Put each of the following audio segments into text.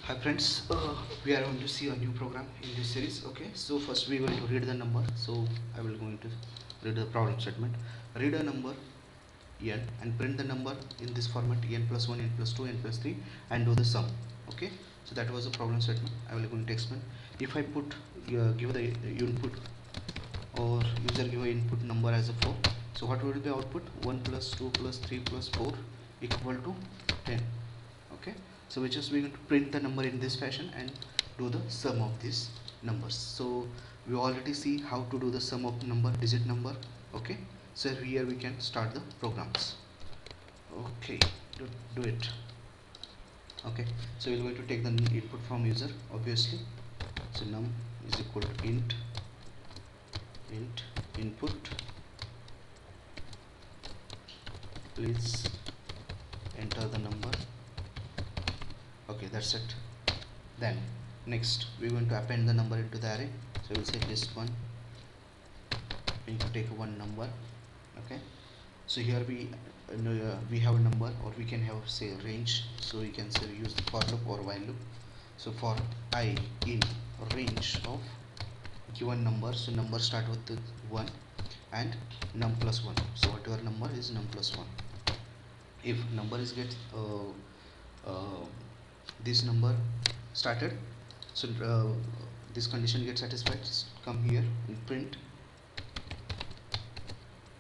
Hi friends, we are going to see a new program in this series. Okay, so first we are going to read the number. So I will going to read the problem statement. Read a number n and print the number in this format n+1, n+2, n+3 and do the sum. Okay, so that was the problem statement. I will going to explain. If I put give the input or user give a input number as a 4, so what will be output? 1 plus 2 plus 3 plus 4 equal to 10. Okay, so we're just going to print the number in this fashion and do the sum of these numbers. So we already see how to do the sum of number, digit number. Okay, so here we can start the programs. Okay, do it. Okay, so we're going to take the input from user, obviously. So num is equal to int input, please enter the number. Okay, that's it. Then next we're going to append the number into the array. So we'll say list1, we need to take one number. Okay, so here we have a number, or we can have say range. So you can say use the for loop or while loop. So for I in range of given number, so number start with the 1 and num+1. So whatever number is num+1. If number is get this number started, so this condition gets satisfied, come here and print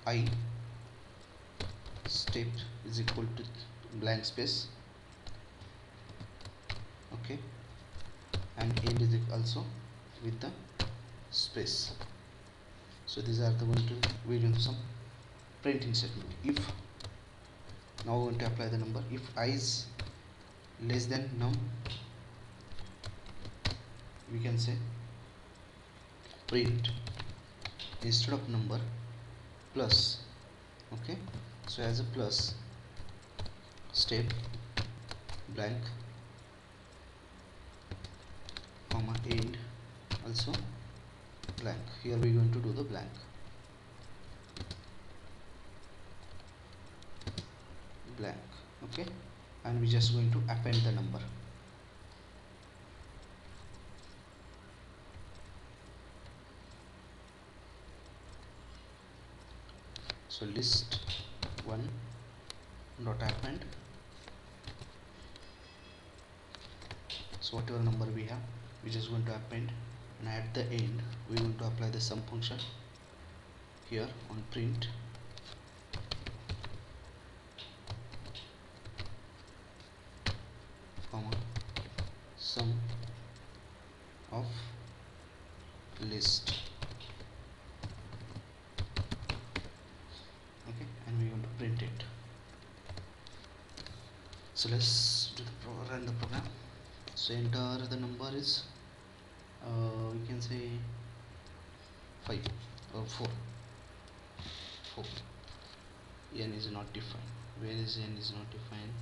I step is equal to blank space. Okay, and end is also with the space. So these are the we're going to some printing statement. If now we're going to apply the number, if I is less than num, we can say print instead of number plus. Okay, so as a plus step blank comma end also blank. Here we are going to do the blank blank. Okay, and we're just going to append the number. So list 1 dot append. So whatever number we have, we're just going to append, and at the end we're going to apply the sum function here on print comma sum of list. Okay, and we're going to print it. So let's do the run the program. So enter the number is we can say 5 or 4. N is not defined. Where is n is not defined?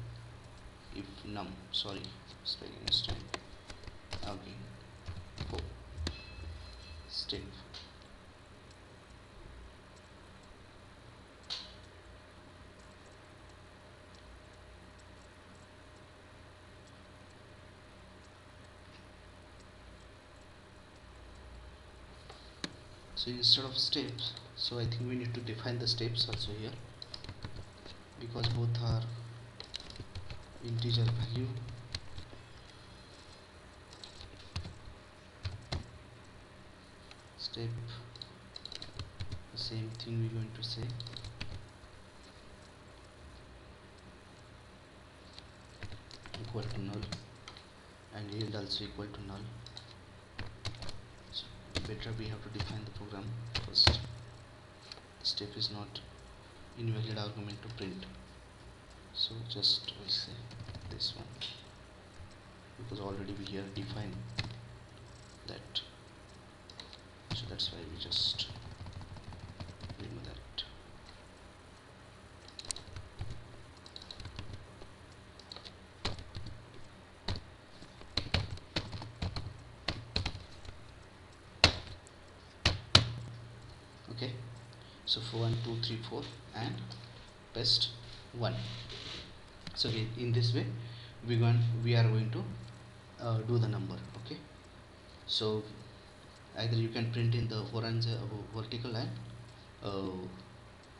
If num, sorry, spelling mistake. Again 4 step. So instead of steps, so I think we need to define the steps also here, because both are integer value. Step, the same thing we're going to say equal to null, and yield also equal to null. So better we have to define the program first. Step is not invalid argument to print, so just we'll say this one, because already we here define that, so that's why we just remove that. Okay, so for 1 2 3 4 and paste 1. So in this way we are going to do the number. Okay, so either you can print in the vertical and uh,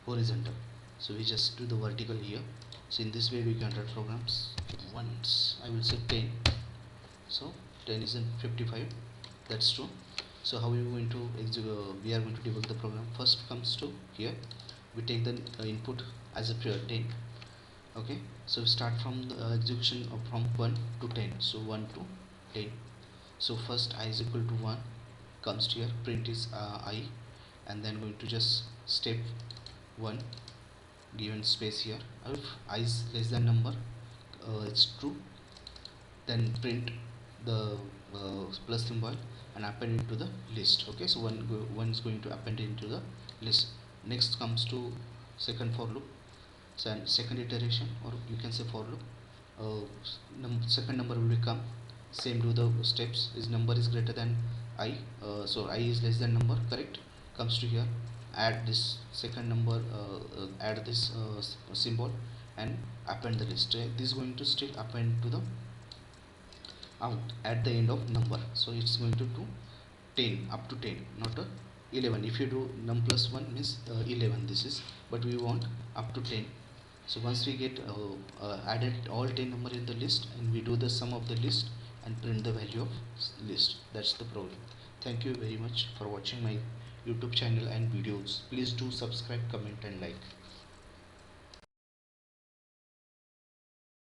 horizontal. So we just do the vertical here. So in this way we can run programs. Once I will say 10. So 10 is in 55. That's true. So how we are going to we are going to debug the program. First comes to here. We take the input as a pure 10. Okay, so we start from the execution of from 1 to 10. So 1 to 10. So first I is equal to 1 comes to here, print is I, and then going to just step 1 given space here. If I is less than number, it's true, then print the plus symbol and append it to the list. Okay, so one is going to append it into the list. Next comes to second for loop. So second iteration, or you can say for loop, second number will become same, do the steps, is number is greater than I, so I is less than number, correct, comes to here, add this second number, add this symbol and append the list. This is going to still append to the out at the end of number. So it's going to do 10 up to 10, not a 11. If you do num plus 1 means 11 this is, but we want up to 10. So once we get added all 10 number in the list, and we do the sum of the list and print the value of list. That's the problem. Thank you very much for watching my YouTube channel and videos. Please do subscribe, comment and like.